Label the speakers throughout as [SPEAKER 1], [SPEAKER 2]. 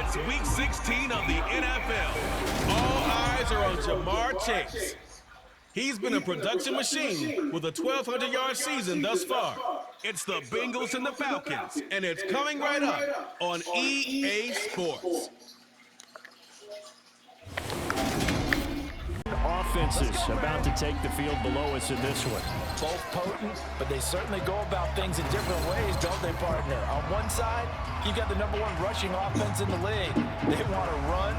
[SPEAKER 1] It's Week 16 of the NFL. All eyes are on Jamar Chase. He's been a production machine with a 1,200-yard season thus far. It's the Bengals and the Falcons, and it's coming right up on EA Sports.
[SPEAKER 2] Offenses about to take the field below us in this one.
[SPEAKER 3] Both potent, but they certainly go about things in different ways, don't they, partner? On one side, you got the #1 rushing offense in the league. They want to run,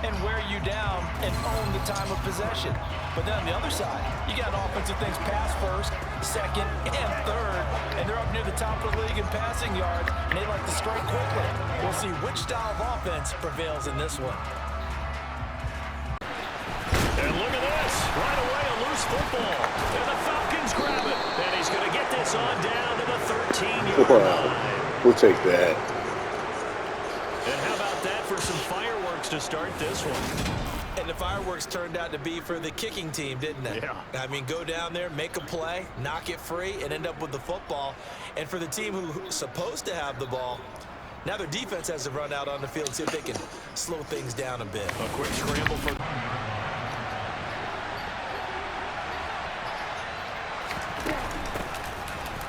[SPEAKER 3] and wear you down and own the time of possession. But then on the other side, you got offensive things pass first, second, and third, and they're up near the top of the league in passing yards, and they like to strike quickly. We'll see which style of offense prevails in this one.
[SPEAKER 2] And look at this. Right away, a loose football. And the Falcons grab it. And he's going to get this on down to the 13-yard line.
[SPEAKER 4] We'll take that.
[SPEAKER 2] And how about that for some fireworks to start this one?
[SPEAKER 3] And the fireworks turned out to be for the kicking team, didn't they?
[SPEAKER 2] Yeah.
[SPEAKER 3] I mean, go down there, make a play, knock it free, and end up with the football. And for the team who's supposed to have the ball, now their defense has to run out on the field and see if they can slow things down a bit.
[SPEAKER 2] A quick scramble for...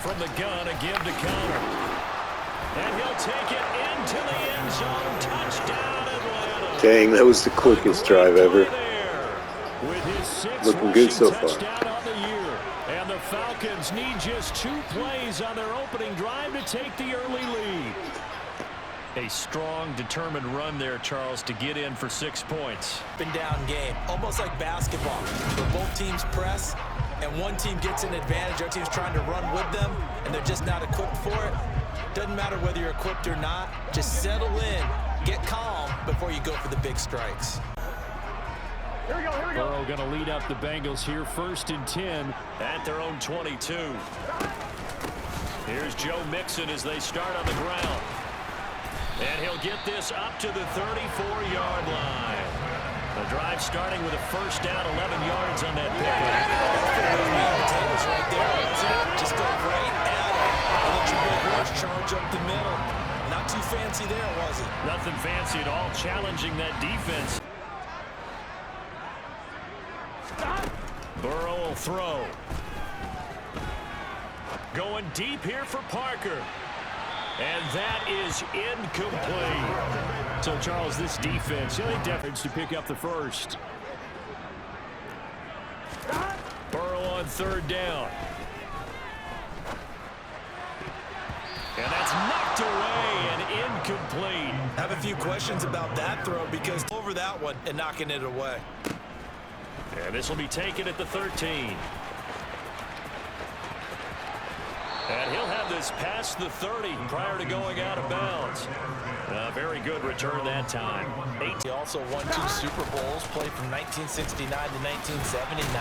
[SPEAKER 2] From the gun, a give to Connor. And he'll take it into the end zone. Touchdown, Atlanta.
[SPEAKER 4] Dang, that was the quickest drive ever.
[SPEAKER 2] With his 6th
[SPEAKER 4] Looking good so far.
[SPEAKER 2] touchdown on the year. And the Falcons need just 2 plays on their opening drive to take the early lead. A strong, determined run there, Charles, to get in for 6 points.
[SPEAKER 3] Up and down game, almost like basketball, where both teams press, and one team gets an advantage, our team's trying to run with them, and they're just not equipped for it. Doesn't matter whether you're equipped or not, just settle in, get calm before you go for the big strikes.
[SPEAKER 2] Here we go. Burrow going to lead up the Bengals here, 1st and 10 at their own 22. Here's Joe Mixon as they start on the ground. And he'll get this up to the 34-yard line. The drive starting with a 1st down, 11 yards on that pickup.
[SPEAKER 3] Potatoes right there, wasn't it? Just go right at it and let your big rush charge up the middle. Not too fancy there, was it?
[SPEAKER 2] Nothing fancy at all, challenging that defense. Burrow will throw. Going deep here for Parker. And that is incomplete. So, Charles, this defense, they definitely to pick up the first. Burrow on 3rd down. And that's knocked away and incomplete.
[SPEAKER 3] Have a few questions about that throw because over that one and knocking it away.
[SPEAKER 2] And this will be taken at the 13. And he'll have this past the 30 prior to going out of bounds. Very good return that time.
[SPEAKER 3] He also won 2 Super Bowls, played from 1969 to 1979.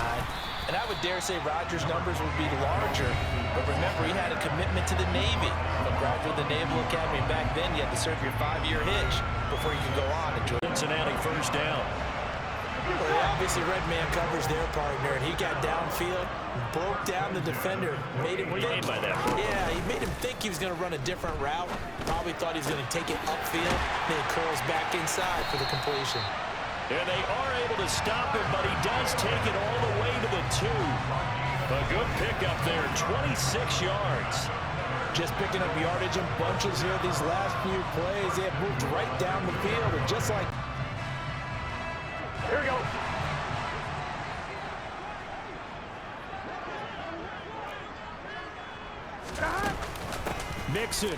[SPEAKER 3] And I would dare say Rodgers' numbers would be larger. But remember, he had a commitment to the Navy. A graduate of the Naval Academy. Back then, you had to serve your 5-year hitch before you could go on and join.
[SPEAKER 2] Cincinnati 1st down.
[SPEAKER 3] Well, obviously, red man covers their partner, and he got downfield, broke down the defender, made him
[SPEAKER 2] What do you mean by that?
[SPEAKER 3] Yeah, he made him think he was going to run a different route. Probably thought he was going to take it upfield, then he curls back inside for the completion.
[SPEAKER 2] And they are able to stop him, but he does take it all the way to the 2. A good pickup there, 26 yards.
[SPEAKER 3] Just picking up yardage in bunches here these last few plays. They have moved right down the field, and just like...
[SPEAKER 2] Here we go. Mixon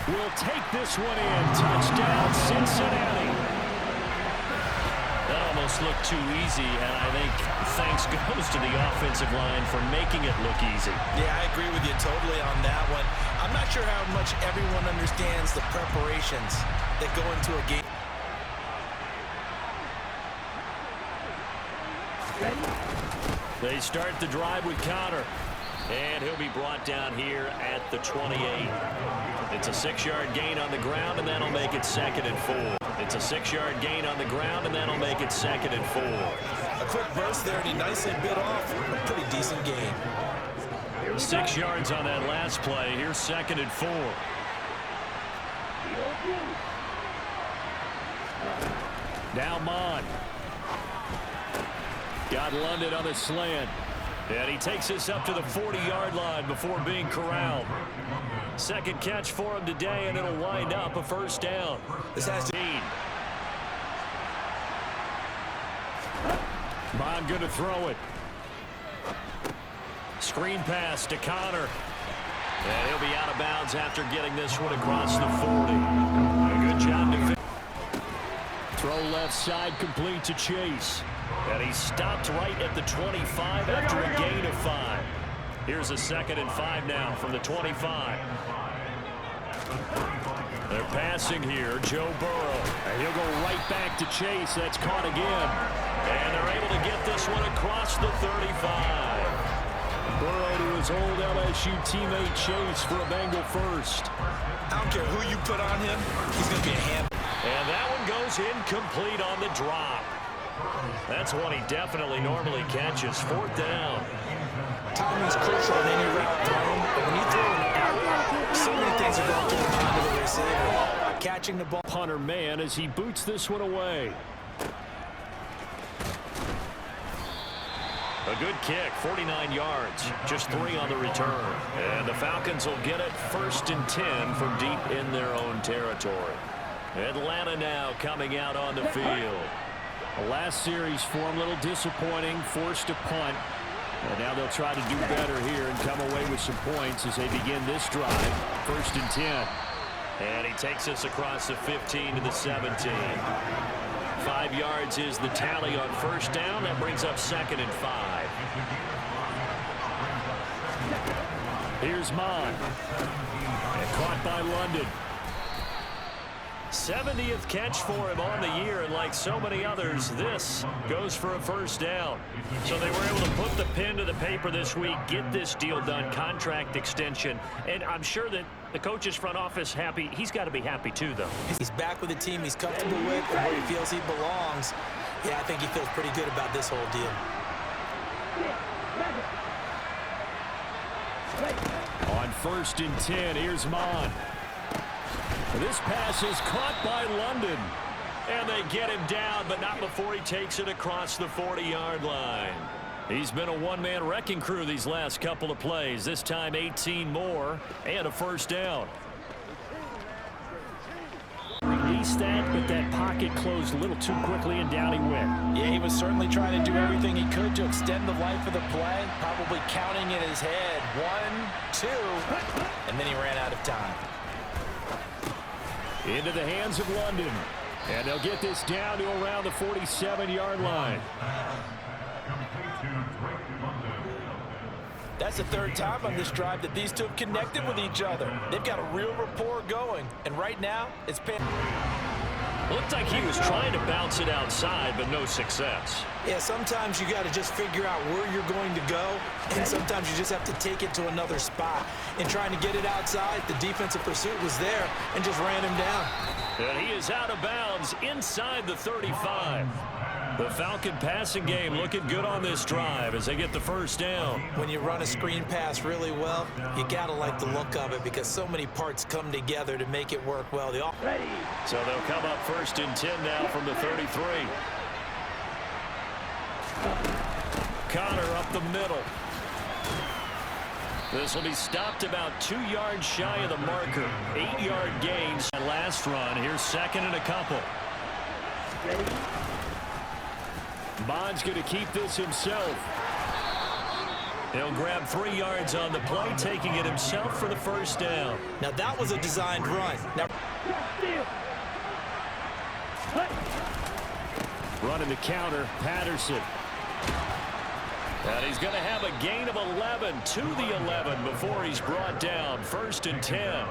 [SPEAKER 2] will take this one in. Touchdown, Cincinnati. That almost looked too easy, and I think thanks goes to the offensive line for making it look easy.
[SPEAKER 3] Yeah, I agree with you totally on that one. I'm not sure how much everyone understands the preparations that go into a game.
[SPEAKER 2] They start the drive with Connor. And he'll be brought down here at the 28. It's a 6-yard gain on the ground, and that'll make it 2nd and 4. It's a 6-yard gain on the ground, and that'll make it 2nd and 4.
[SPEAKER 3] A quick burst there, and he nicely bit off a pretty decent gain.
[SPEAKER 2] 6 yards on that last play. Here's 2nd and 4. Now Mon. Got London on the slant. And he takes this up to the 40-yard line before being corralled. Second catch for him today, and it'll wind up a first down.
[SPEAKER 3] This has to...
[SPEAKER 2] Mon going to throw it. Screen pass to Connor. And he'll be out of bounds after getting this one across the 40. A good job to... Throw left side complete to Chase. And he stopped right at the 25 after a gain of 5. Here's a 2nd and 5 now from the 25. They're passing here. Joe Burrow. And he'll go right back to Chase. That's caught again. And they're able to get this one across the 35. Burrow to his old LSU teammate Chase for a Bengal first.
[SPEAKER 3] I don't care who you put on him. He's going to be a hand.
[SPEAKER 2] And that one goes incomplete on the drop. That's one he definitely normally catches. 4th down.
[SPEAKER 3] Timing's crucial in any route thrown, but when you throw an out, so many things are going through the mind of the receiver. Catching the ball.
[SPEAKER 2] Punter man as he boots this one away. A good kick, 49 yards, just 3 on the return. And the Falcons will get it 1st and 10 from deep in their own territory. Atlanta now coming out on the field.
[SPEAKER 5] The last series for him, a little disappointing, forced a punt. And now they'll try to do better here and come away with some points as they begin this drive. 1st and 10.
[SPEAKER 2] And he takes us across the 15 to the 17. 5 yards is the tally on 1st down. That brings up 2nd and 5.
[SPEAKER 5] Here's Mon. And caught by London.
[SPEAKER 2] 70th catch for him on the year, and like so many others, this goes for a 1st down. So they were able to put the pen to the paper this week, get this deal done, contract extension, and I'm sure that the coach's front office happy. He's got to be happy too, though.
[SPEAKER 3] He's back with a team he's comfortable with and where he feels he belongs. Yeah, I think he feels pretty good about this whole deal.
[SPEAKER 5] On 1st and 10, here's Mon. This pass is caught by London.
[SPEAKER 2] And they get him down, but not before he takes it across the 40-yard line. He's been a one-man wrecking crew these last couple of plays. This time 18 more and a 1st down.
[SPEAKER 5] Released that, but that pocket closed a little too quickly, and down he went.
[SPEAKER 3] Yeah, he was certainly trying to do everything he could to extend the life of the play, probably counting in his head. 1, 2, and then he ran out of time.
[SPEAKER 5] Into the hands of London. And they'll get this down to around the 47-yard line.
[SPEAKER 3] That's the 3rd time on this drive that these two have connected with each other. They've got a real rapport going. And right now, it's been...
[SPEAKER 2] Looked like he was trying to bounce it outside, but no success.
[SPEAKER 3] Yeah, sometimes you got to just figure out where you're going to go, and sometimes you just have to take it to another spot. In trying to get it outside, the defensive pursuit was there and just ran him down.
[SPEAKER 2] And he is out of bounds inside the 35. The Falcon passing game looking good on this drive as they get the 1st down.
[SPEAKER 3] When you run a screen pass really well, you got to like the look of it because so many parts come together to make it work well.
[SPEAKER 2] So they'll come up 1st and 10 now from the 33. Connor up the middle. This will be stopped about 2 yards shy of the marker. 8-yard gains. Last run. Here's 2nd and a couple.
[SPEAKER 5] Mon's going to keep this himself.
[SPEAKER 2] He'll grab 3 yards on the play, taking it himself for the 1st down.
[SPEAKER 3] Now that was a designed run. Now
[SPEAKER 5] running the counter, Patterson.
[SPEAKER 2] And he's going to have a gain of 11 to the 11 before he's brought down. 1st and 10.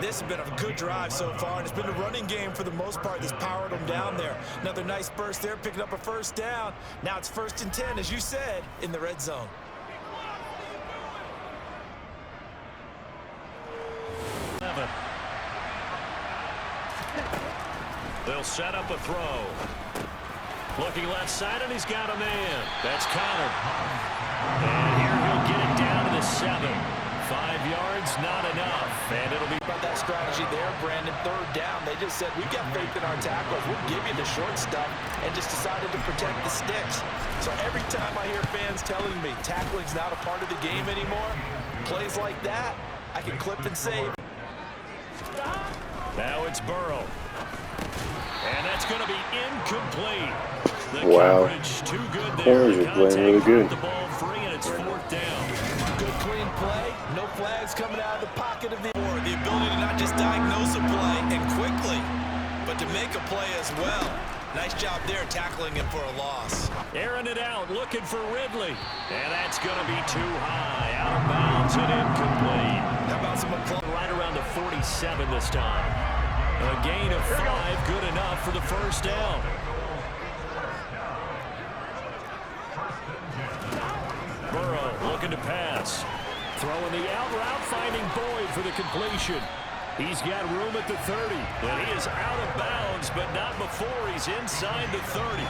[SPEAKER 3] this has been a good drive so far, and it's been a running game for the most part that's powered them down there. Another nice burst there, picking up a 1st down. Now it's 1st and 10, as you said, in the red zone.
[SPEAKER 2] They'll set up a throw. Looking left side, and he's got a man. That's Connor. And here he'll get it down to the 7. 5 yards, not enough. And it'll be
[SPEAKER 3] About that strategy there, Brandon. Third down, they just said, we've got faith in our tacklers. We'll give you the short stuff, and just decided to protect the sticks. So every time I hear fans telling me tackling's not a part of the game anymore, plays like that, I can clip and save.
[SPEAKER 2] Now it's Burrow. And that's going to be incomplete. The
[SPEAKER 4] Wow.
[SPEAKER 2] coverage too good there.
[SPEAKER 4] Corners
[SPEAKER 2] The
[SPEAKER 4] are playing really
[SPEAKER 2] contact
[SPEAKER 4] good.
[SPEAKER 2] the ball free, and it's fourth down.
[SPEAKER 3] Good clean play. No flags coming out of the pocket of the ability to not just diagnose a play and quickly, but to make a play as well. Nice job there tackling him for a loss.
[SPEAKER 2] Airing it out, looking for Ridley. And that's going to be too high. Out of bounds and incomplete.
[SPEAKER 3] How about some applause?
[SPEAKER 2] Right around the 47 this time. A gain of 5, good enough for the first down. Burrow looking to pass. Throwing the out route, finding Boyd for the completion. He's got room at the 30. And he is out of bounds, but not before he's inside the 30.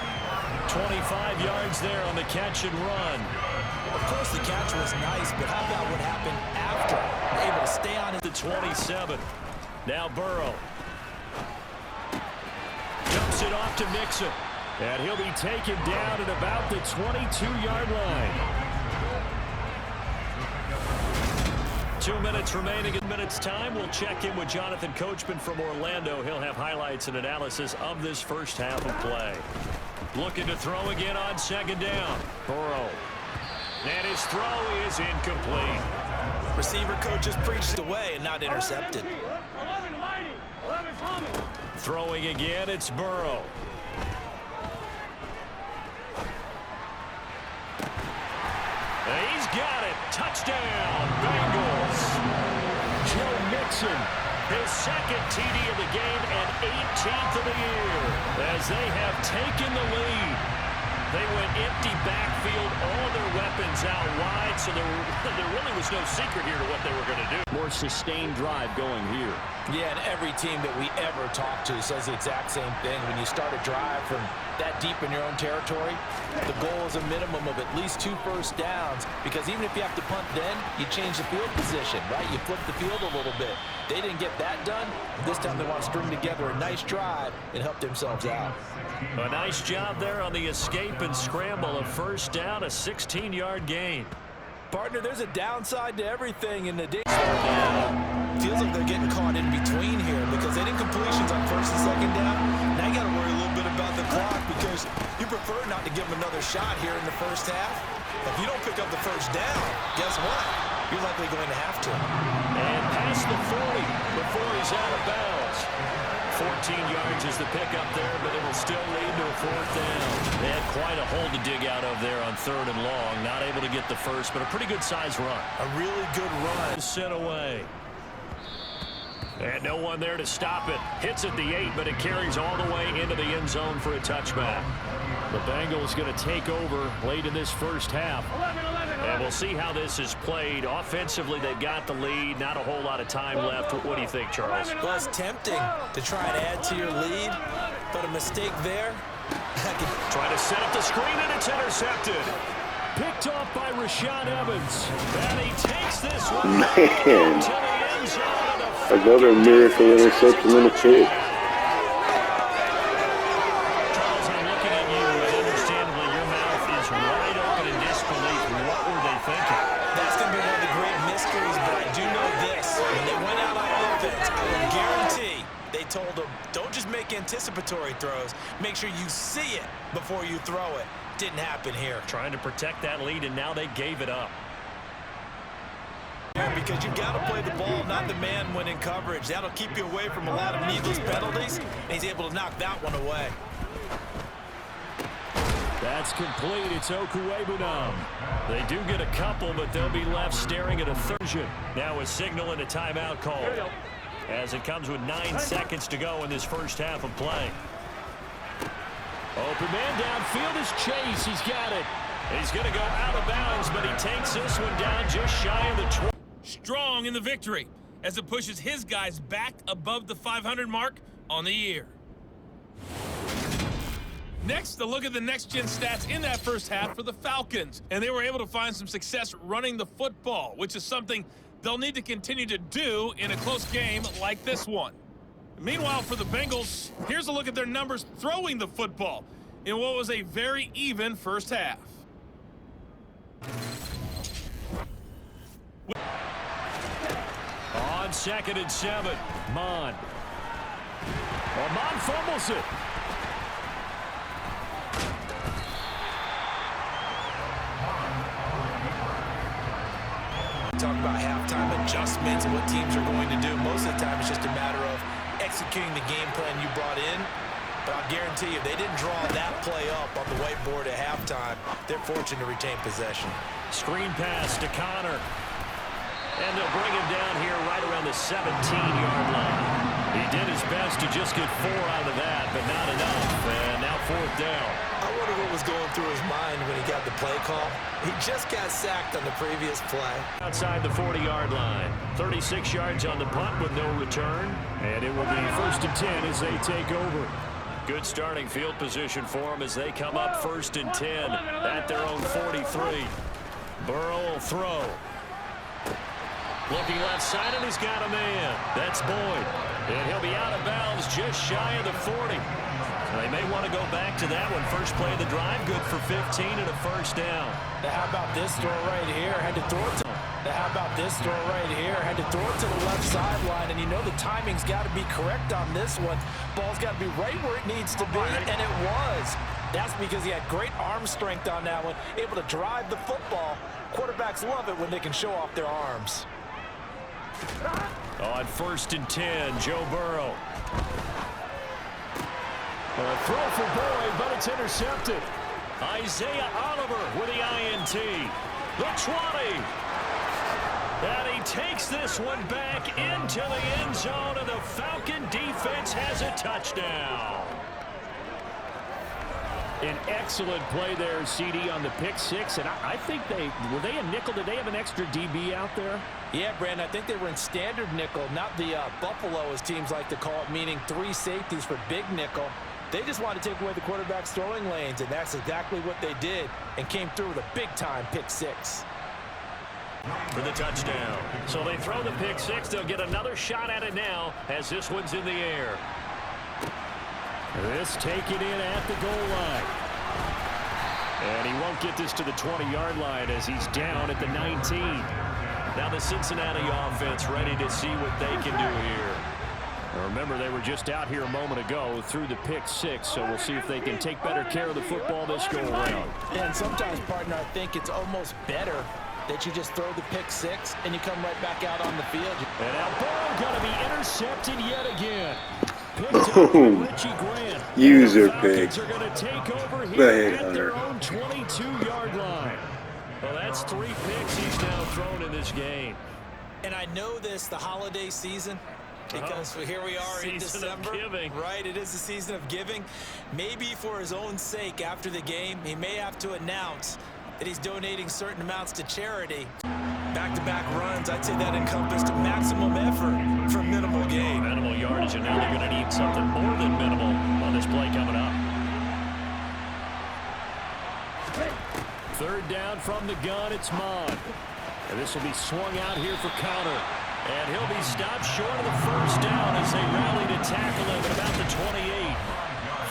[SPEAKER 2] 25 yards there on the catch and run.
[SPEAKER 3] Of course, the catch was nice, but how about what happened after? Able to stay on
[SPEAKER 2] The 27. Now Burrow. Dumps it off to Mixon. And he'll be taken down at about the 22-yard line. 2 minutes remaining in minutes time. We'll check in with Jonathan Coachman from Orlando. He'll have highlights and analysis of this first half of play. Looking to throw again on second down. Burrow. And his throw is incomplete.
[SPEAKER 3] receiver coaches preached away and not intercepted.
[SPEAKER 2] Throwing again, it's Burrow. He's got it. Touchdown, Bengals. Joe Mixon, his second TD of the game and 18th of the year. As they have taken the lead. They went empty backfield, all their weapons out wide, so there really was no secret here to what they were going to do. More sustained drive going here.
[SPEAKER 3] Yeah, and every team that we ever talk to says the exact same thing. When you start a drive from that deep in your own territory, the goal is a minimum of at least 2 first downs, because even if you have to punt then, you change the field position, right? You flip the field a little bit. They didn't get that done. This time they want to string together a nice drive and help themselves out.
[SPEAKER 2] A nice job there on the escape and scramble. A first down, a 16-yard gain.
[SPEAKER 3] Partner, there's a downside to everything in the day. Feels like they're getting caught in between here because they didn't completions on first and second down. Now you got to worry a little bit about the clock because you prefer not to give them another shot here in the first half. If you don't pick up the first down, guess what? You're likely going to have to.
[SPEAKER 2] And past the 40 before he's out of bounds. 14 yards is the pickup there, but it'll still lead to a fourth down. They had quite a hole to dig out of there on third and long. Not able to get the first, but a pretty good-sized run.
[SPEAKER 3] A really good run.
[SPEAKER 2] Sent away. And no one there to stop it. Hits at the 8, but it carries all the way into the end zone for a touchback. The Bengals going to take over late in this first half. And we'll see how this is played. Offensively, they've got the lead. Not a whole lot of time left. What do you think, Charles?
[SPEAKER 3] Well, it's tempting to try and add to your lead, but a mistake there.
[SPEAKER 2] Trying to set up the screen, and it's intercepted. Picked off by Rashaan Evans. And he takes this one
[SPEAKER 4] Man.
[SPEAKER 2] to the end zone.
[SPEAKER 4] Another miracle interception and a pick.
[SPEAKER 2] Charles, I'm looking at you, and understandably, your mouth is wide open in disbelief. What were they thinking?
[SPEAKER 3] That's going to be one of the great mysteries, but I do know this. When they went out on offense, I will guarantee they told them, don't just make anticipatory throws. Make sure you see it before you throw it. Didn't happen here.
[SPEAKER 2] Trying to protect that lead, and now they gave it up.
[SPEAKER 3] Because you've got to play the ball, not the man when in coverage. That'll keep you away from a lot of needless penalties, and he's able to knock that one away.
[SPEAKER 2] That's complete. It's Okuwebunam. They do get a couple, but they'll be left staring at a third. Now a signal and a timeout call as it comes with 9 seconds to go in this first half of play. Open man downfield is Chase. He's got it. He's going to go out of bounds, but he takes this one down just shy of the 20.
[SPEAKER 6] Strong in the victory as it pushes his guys back above the 500 mark on the year. Next, a look at the next-gen stats in that first half for the Falcons. And they were able to find some success running the football, which is something they'll need to continue to do in a close game like this one. Meanwhile, for the Bengals, here's a look at their numbers throwing the football in what was a very even first half.
[SPEAKER 5] On 2nd and 7, Mon. Well, Mon fumbles it.
[SPEAKER 3] Talk about halftime adjustments and what teams are going to do. Most of the time, it's just a matter of executing the game plan you brought in. But I'll guarantee you, if they didn't draw that play up on the whiteboard at halftime, they're fortunate to retain possession.
[SPEAKER 2] Screen pass to Connor. And they'll bring him down here right around the 17-yard line. He did his best to just get 4 out of that, but not enough. And now 4th down.
[SPEAKER 3] I wonder what was going through his mind when he got the play call. He just got sacked on the previous play.
[SPEAKER 2] Outside the 40-yard line. 36 yards on the punt with no return.
[SPEAKER 5] And it will be 1st and 10 as they take over.
[SPEAKER 2] Good starting field position for them as they come up 1st and 10 at their own 43. Burrow will throw. Looking left side, and he's got a man. That's Boyd. And he'll be out of bounds just shy of the 40. So they may want to go back to that one. First play of the drive, good for 15 and a 1st down.
[SPEAKER 3] Now, how about this throw right here? Had to throw it to How about this throw right here? Had to throw it to the left sideline, and you know the timing's got to be correct on this one. Ball's got to be right where it needs to be, and it was. That's because he had great arm strength on that one, able to drive the football. Quarterbacks love it when they can show off their arms.
[SPEAKER 2] On 1st and 10, Joe Burrow.
[SPEAKER 5] A throw for Boyd, but it's intercepted.
[SPEAKER 2] Isaiah Oliver with the INT. The 20. And he takes this one back into the end zone, and the Falcon defense has a touchdown.
[SPEAKER 5] An excellent play there, CD, on the pick 6. And I think were they a nickel? Did they have an extra DB out there?
[SPEAKER 3] Yeah, Brandon, I think they were in standard nickel, not the Buffalo, as teams like to call it, meaning 3 safeties for big nickel. They just wanted to take away the quarterback's throwing lanes, and that's exactly what they did, and came through with a big-time pick 6.
[SPEAKER 2] For the touchdown. So they throw the pick 6. They'll get another shot at it now as this one's in the air.
[SPEAKER 5] This taken in at the goal line. And he won't get this to the 20-yard line as he's down at the 19.
[SPEAKER 2] Now the Cincinnati offense ready to see what they can do here.
[SPEAKER 5] Now remember, they were just out here a moment ago through the pick 6, so we'll see if they can take better care of the football this go-around.
[SPEAKER 3] And sometimes, partner, I think it's almost better that you just throw the pick 6 and you come right back out on the field.
[SPEAKER 5] And now Burrow going to be intercepted yet again. Richie Grant.
[SPEAKER 4] User
[SPEAKER 5] pick.
[SPEAKER 4] pick.
[SPEAKER 5] Are going to take over
[SPEAKER 4] Go
[SPEAKER 5] here
[SPEAKER 4] ahead,
[SPEAKER 5] at their
[SPEAKER 4] Hunter.
[SPEAKER 5] own 22-yard line.
[SPEAKER 2] Well, that's 3 picks he's now thrown in this game.
[SPEAKER 3] And I know this, the holiday season, because here we are in December. Right, it is the season of giving. Maybe for his own sake, after the game, he may have to announce that he's donating certain amounts to charity. Back-to-back runs, I'd say that encompassed maximum effort for minimal gain.
[SPEAKER 2] Minimal yardage, and now they're going to need something more than minimal on this play coming up.
[SPEAKER 5] 3rd down from the gun, it's Mon. And this will be swung out here for Connor.
[SPEAKER 2] And he'll be stopped short of the 1st down as they rally to tackle him at about the 28.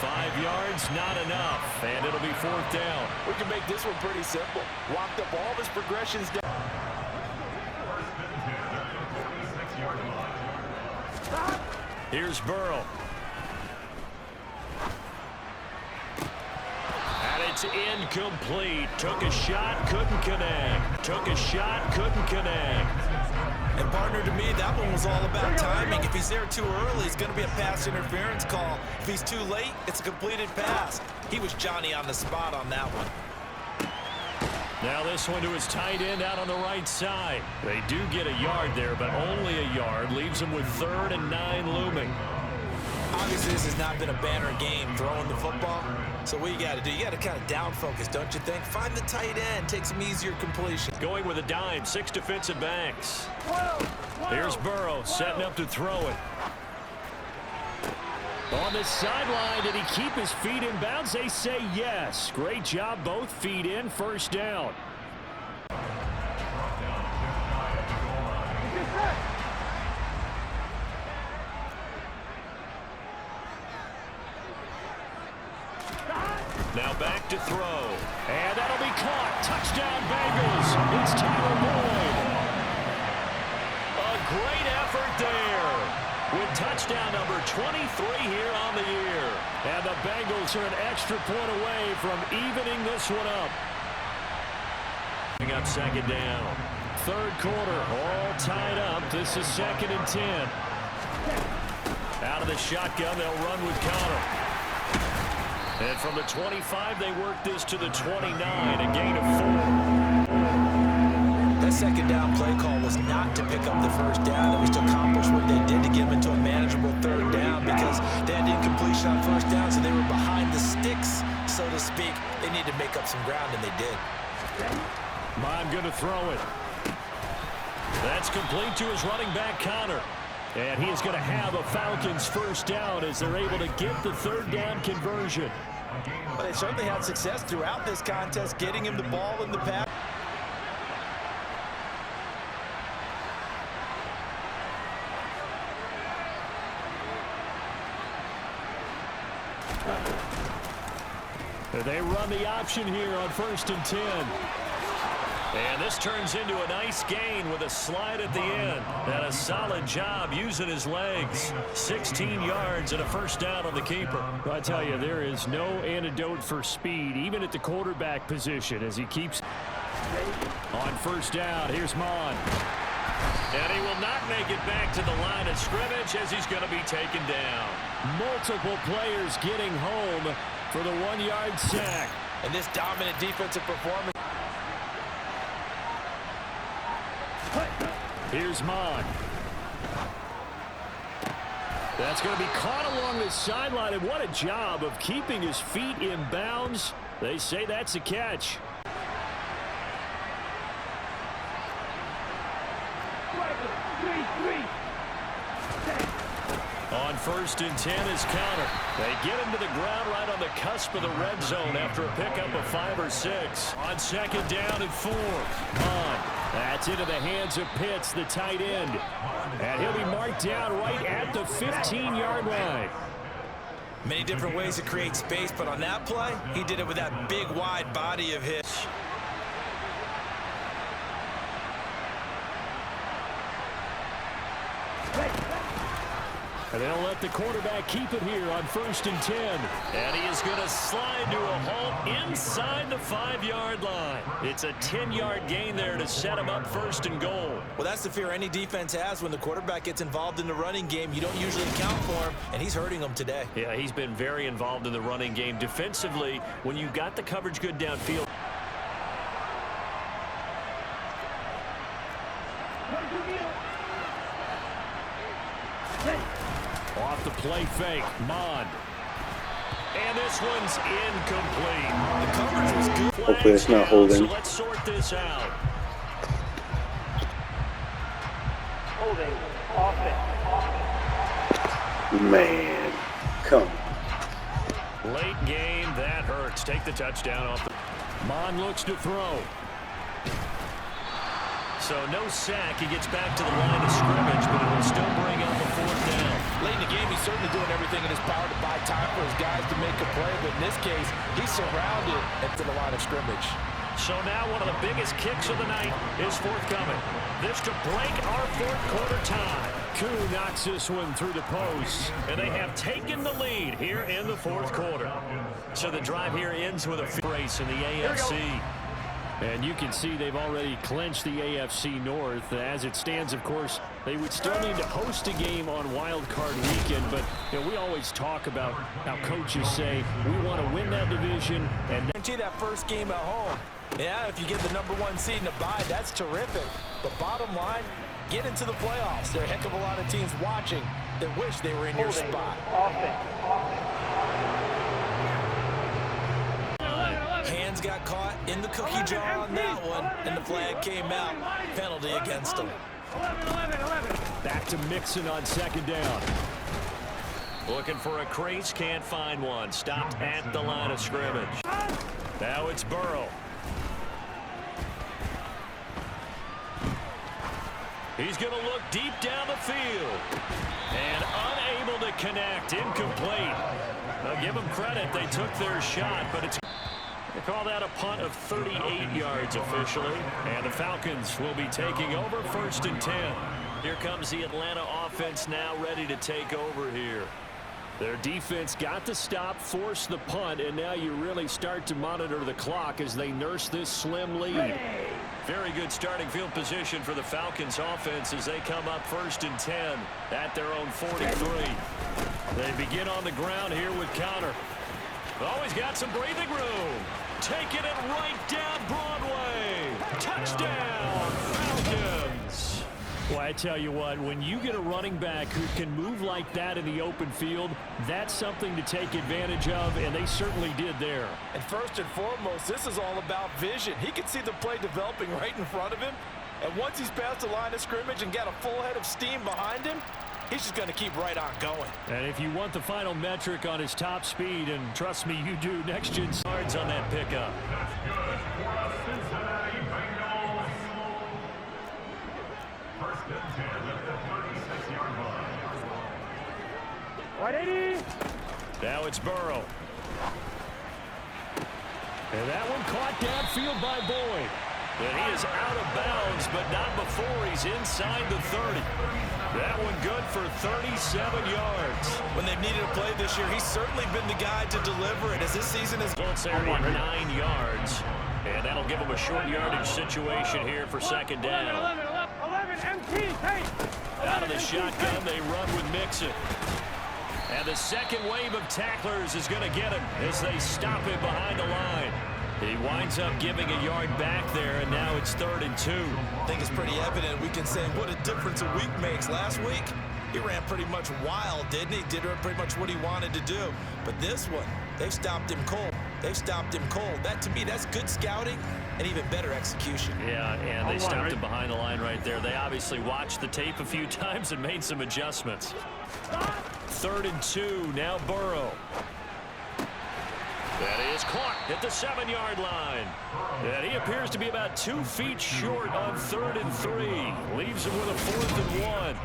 [SPEAKER 2] 5 yards, not enough, and it'll be 4th down.
[SPEAKER 3] We can make this one pretty simple. Walked up all of his progressions down.
[SPEAKER 2] Here's Burrow. And it's incomplete. Took a shot, couldn't connect. Took a shot, couldn't connect.
[SPEAKER 3] And partner, to me, that one was all about timing. If he's there too early, it's going to be a pass interference call. If he's too late, it's a completed pass. He was Johnny on the spot on that one.
[SPEAKER 2] Now this one to his tight end out on the right side. They do get a yard there, but only a yard. Leaves them with 3rd and 9 looming.
[SPEAKER 3] Obviously, this has not been a banner game throwing the football. So what you got to do, you got to kind of down focus, don't you think? Find the tight end, take some easier completion.
[SPEAKER 2] Going with a dime, 6 defensive backs. Here's Burrow setting up to throw it.
[SPEAKER 5] On the sideline, did he keep his feet in bounds? They say yes. Great job, both feet in, 1st down.
[SPEAKER 2] to throw.
[SPEAKER 5] And that'll be caught. Touchdown, Bengals. It's Tyler Boyd.
[SPEAKER 2] A great effort there with touchdown number 23 here on the year.
[SPEAKER 5] And the Bengals are an extra point away from evening this one up.
[SPEAKER 2] Up second down.
[SPEAKER 5] Third quarter, all tied up. This is 2nd and 10.
[SPEAKER 2] Out of the shotgun, they'll run with Connor. And from the 25, they work this to the 29, a gain of 4.
[SPEAKER 3] That second down play call was not to pick up the first down. It was to accomplish what they did to get them into a manageable third down because they had incompletion on first down, so they were behind the sticks, so to speak. They needed to make up some ground, and they did.
[SPEAKER 5] Mine going to throw it.
[SPEAKER 2] That's complete to his running back, Connor.
[SPEAKER 5] And he is going to have a Falcons first down as they're able to get the third down conversion.
[SPEAKER 3] But they certainly had success throughout this contest, getting him the ball in the pass.
[SPEAKER 5] They run the option here on 1st and 10.
[SPEAKER 2] And this turns into a nice gain with a slide at the end. And a solid job using his legs. 16 yards and a first down on the keeper.
[SPEAKER 5] I tell you, there is no antidote for speed, even at the quarterback position, as he keeps on first down. Here's Mon.
[SPEAKER 2] And he will not make it back to the line of scrimmage as he's going to be taken down.
[SPEAKER 5] Multiple players getting home for the 1-yard sack.
[SPEAKER 3] And this dominant defensive performance.
[SPEAKER 5] Here's Mon. That's going to be caught along the sideline, and what a job of keeping his feet in bounds. They say that's a catch.
[SPEAKER 2] On 1st and 10 is Connor. They get him to the ground right on the cusp of the red zone after a pickup of 5 or 6. On 2nd down and 4.
[SPEAKER 5] On. That's into the hands of Pitts, the tight end. And he'll be marked down right at the 15-yard line.
[SPEAKER 3] Many different ways to create space, but on that play, he did it with that big, wide body of his.
[SPEAKER 5] And they'll let the quarterback keep it here on 1st and 10.
[SPEAKER 2] And he is going to slide to a halt inside the 5-yard line. It's a 10-yard gain there to set him up 1st and goal.
[SPEAKER 3] Well, that's the fear any defense has when the quarterback gets involved in the running game. You don't usually account for him, and he's hurting them today.
[SPEAKER 2] Yeah, he's been very involved in the running game. Defensively, when you got the coverage good downfield.
[SPEAKER 5] Off the play fake, Mon.
[SPEAKER 2] And this one's incomplete.
[SPEAKER 3] The coverage was good.
[SPEAKER 4] Hopefully it's not holding.
[SPEAKER 2] So let's sort this out.
[SPEAKER 7] Holding. Offense.
[SPEAKER 4] Man, come on.
[SPEAKER 2] Late game, that hurts. Take the touchdown off.
[SPEAKER 5] Mon looks to throw.
[SPEAKER 2] So no sack. He gets back to the line of scrimmage, but it will still bring up a 4th down.
[SPEAKER 3] Late in the game, he's certainly doing everything in his power to buy time for his guys to make a play, but in this case, he's surrounded into the line of scrimmage.
[SPEAKER 2] So now one of the biggest kicks of the night is forthcoming. This to break our 4th quarter tie.
[SPEAKER 5] Koo knocks this one through the post.
[SPEAKER 2] And they have taken the lead here in the 4th quarter. So the drive here ends with a race in the AFC.
[SPEAKER 5] And you can see they've already clinched the AFC North. As it stands, of course, they would still need to host a game on Wild Card Weekend. But you know, we always talk about how coaches say we want to win that division. And
[SPEAKER 3] Guarantee that first game at home. Yeah, if you get the #1 seed in a bye, that's terrific. But bottom line, get into the playoffs. There are a heck of a lot of teams watching that wish they were in your spot. Hands got caught in the cookie jar on that one, and the flag came out. Penalty against them.
[SPEAKER 5] back to Mixon on 2nd down.
[SPEAKER 2] Looking for a crease, can't find one. Stopped at the line of scrimmage. Now it's Burrow. He's going to look deep down the field. And unable to connect. Incomplete. I'll give them credit. They took their shot, but it's... They call that a punt of 38 yards officially. And the Falcons will be taking over 1st and 10. Here comes the Atlanta offense now ready to take over here.
[SPEAKER 5] Their defense got the stop, forced the punt, and now you really start to monitor the clock as they nurse this slim lead.
[SPEAKER 2] Very good starting field position for the Falcons offense as they come up 1st and 10 at their own 43. They begin on the ground here with Connor. Always got some breathing room. Taking it right down Broadway. Touchdown, Falcons.
[SPEAKER 5] Well, I tell you what, when you get a running back who can move like that in the open field, that's something to take advantage of, and they certainly did there.
[SPEAKER 3] And first and foremost, this is all about vision. He can see the play developing right in front of him, and once he's past the line of scrimmage and got a full head of steam behind him, he's just going to keep right on going.
[SPEAKER 5] And if you want the final metric on his top speed, and trust me, you do, next-gen yards on that pickup.
[SPEAKER 2] Now it's Burrow.
[SPEAKER 5] And that one caught downfield by Boyd.
[SPEAKER 2] And he is out of bounds, but not before he's inside the 30. That one good for 37 yards.
[SPEAKER 3] When they've needed a play this year, he's certainly been the guy to deliver it as this season is.
[SPEAKER 2] Results there at 9 yards. And that'll give him a short yardage situation here for 2nd down.
[SPEAKER 7] 11 MT, hey!
[SPEAKER 2] Out of the shotgun, they run with Mixon. And the second wave of tacklers is going to get him as they stop him behind the line. He winds up giving a yard back there, and now it's 3rd and 2.
[SPEAKER 3] I think it's pretty evident. We can say what a difference a week makes. Last week, he ran pretty much wild, didn't he? Did pretty much what he wanted to do. But this one, they've stopped him cold. They've stopped him cold. That, to me, that's good scouting and even better execution.
[SPEAKER 2] Yeah, and they stopped him behind the line right there. They obviously watched the tape a few times and made some adjustments. 3rd and 2, now Burrow. That is caught at the 7-yard line. And he appears to be about 2 feet short on 3rd and 3. Leaves him with a 4th and 1.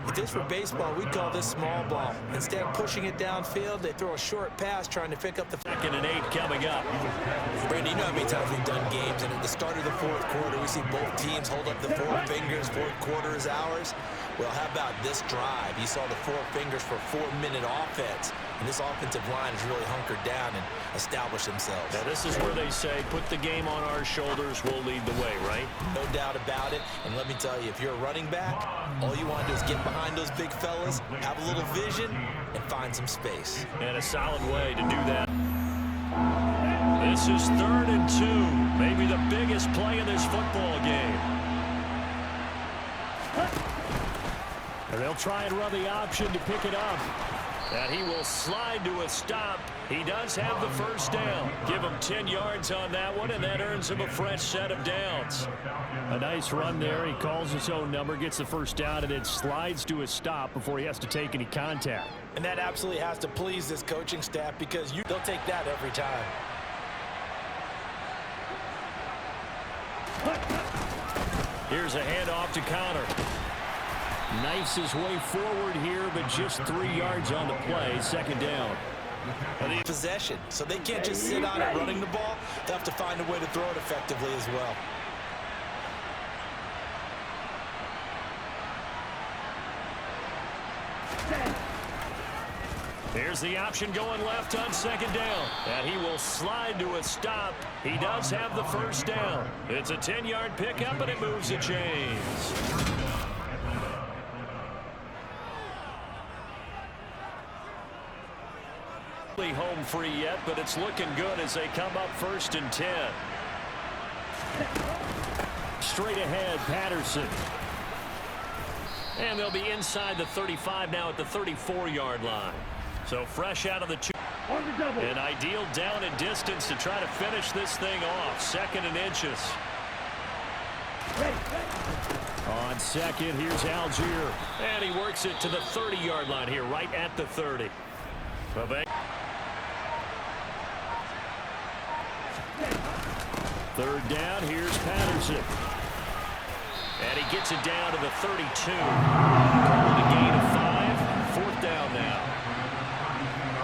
[SPEAKER 3] If this were baseball, we'd call this small ball. Instead of pushing it downfield, they throw a short pass trying to pick up the
[SPEAKER 2] 2nd and 8 coming up.
[SPEAKER 3] Brandon, you know how many times we've done games, and at the start of the 4th quarter, we see both teams hold up the 4 fingers, 4th quarter is ours. Well, how about this drive? You saw the 4 fingers for 4-minute offense, and this offensive line has really hunkered down and established themselves.
[SPEAKER 2] Now, this is where they say, put the game on our shoulders, we'll lead the way, right?
[SPEAKER 3] No doubt about it, and let me tell you, if you're a running back, all you want to do is get behind those big fellas, have a little vision, and find some space.
[SPEAKER 2] And a solid way to do that. This is 3rd and 2, maybe the biggest play in this football game.
[SPEAKER 5] And they'll try and run the option to pick it up.
[SPEAKER 2] And he will slide to a stop. He does have the 1st down. Give him 10 yards on that one, and that earns him a fresh set of downs.
[SPEAKER 5] A nice run there. He calls his own number, gets the 1st down, and then slides to a stop before he has to take any contact.
[SPEAKER 3] And that absolutely has to please this coaching staff because they'll take that every time.
[SPEAKER 2] Here's a handoff to Connor.
[SPEAKER 5] Knifes his way forward here, but just 3 yards on the play. 2nd down.
[SPEAKER 3] Possession, so they can't just sit on it running the ball. They'll have to find a way to throw it effectively as well.
[SPEAKER 2] Here's the option going left on 2nd down. And he will slide to a stop. He does have the 1st down. It's a 10-yard pickup, and it moves the chains. Home free yet, but it's looking good as they come up 1st and 10.
[SPEAKER 5] Straight ahead, Patterson.
[SPEAKER 2] And they'll be inside the 35 now at the 34-yard line. So fresh out of the 2. An ideal down and distance to try to finish this thing off. 2nd and inches.
[SPEAKER 5] On 2nd, here's Algier.
[SPEAKER 2] And he works it to the 30-yard line here, right at the 30.
[SPEAKER 5] Third down, here's Patterson.
[SPEAKER 2] And he gets it down to the 32. Calling a gain of 5. 4th down now.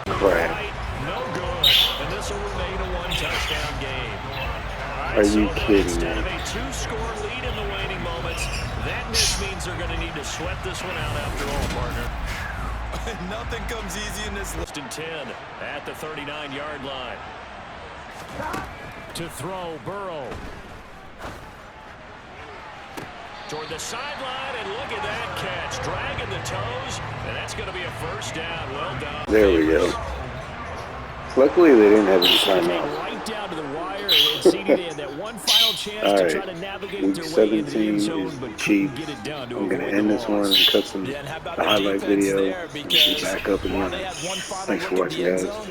[SPEAKER 4] Crap.
[SPEAKER 2] Right, no good. And this also remain a one-touchdown game.
[SPEAKER 4] Are you kidding
[SPEAKER 2] Instead
[SPEAKER 4] me?
[SPEAKER 2] of a two-score lead in the waning moments, that miss means they're going to need to sweat this one out after all, partner.
[SPEAKER 3] Nothing comes easy in this.
[SPEAKER 2] 1st and 10 at the 39-yard line.
[SPEAKER 5] To throw, Burrow.
[SPEAKER 2] Toward the sideline, and look at that catch. Dragging the toes, and that's going to be a first down. Well done.
[SPEAKER 4] There we go. Luckily, they didn't have any timeout.
[SPEAKER 5] Right down to the wire, and CD had that one final chance to try to navigate
[SPEAKER 4] Week
[SPEAKER 5] their way into the
[SPEAKER 4] 17
[SPEAKER 5] end zone,
[SPEAKER 4] is
[SPEAKER 5] but
[SPEAKER 4] Chiefs.
[SPEAKER 5] couldn't get it done to
[SPEAKER 4] I'm going to
[SPEAKER 5] avoid
[SPEAKER 4] end
[SPEAKER 5] the
[SPEAKER 4] this one
[SPEAKER 5] loss.
[SPEAKER 4] and cut some
[SPEAKER 3] Yeah, and how about
[SPEAKER 4] the
[SPEAKER 3] the
[SPEAKER 4] highlight
[SPEAKER 3] defense
[SPEAKER 4] video
[SPEAKER 3] there?
[SPEAKER 4] and be
[SPEAKER 3] Because
[SPEAKER 4] back up
[SPEAKER 3] while
[SPEAKER 4] again.
[SPEAKER 3] they had one final
[SPEAKER 4] Thanks for
[SPEAKER 3] look at
[SPEAKER 4] watching,
[SPEAKER 3] the end
[SPEAKER 4] guys.
[SPEAKER 3] zone,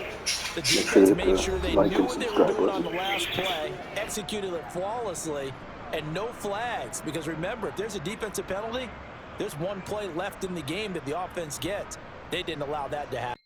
[SPEAKER 3] the
[SPEAKER 4] Make sure
[SPEAKER 3] defense
[SPEAKER 4] to
[SPEAKER 3] made sure they
[SPEAKER 4] like
[SPEAKER 3] knew
[SPEAKER 4] and
[SPEAKER 3] what they were
[SPEAKER 4] subscribe
[SPEAKER 3] doing on the
[SPEAKER 4] button.
[SPEAKER 3] last play, executed it flawlessly, and no flags. Because remember, if there's a defensive penalty, there's one play left in the game that the offense gets. They didn't allow that to happen.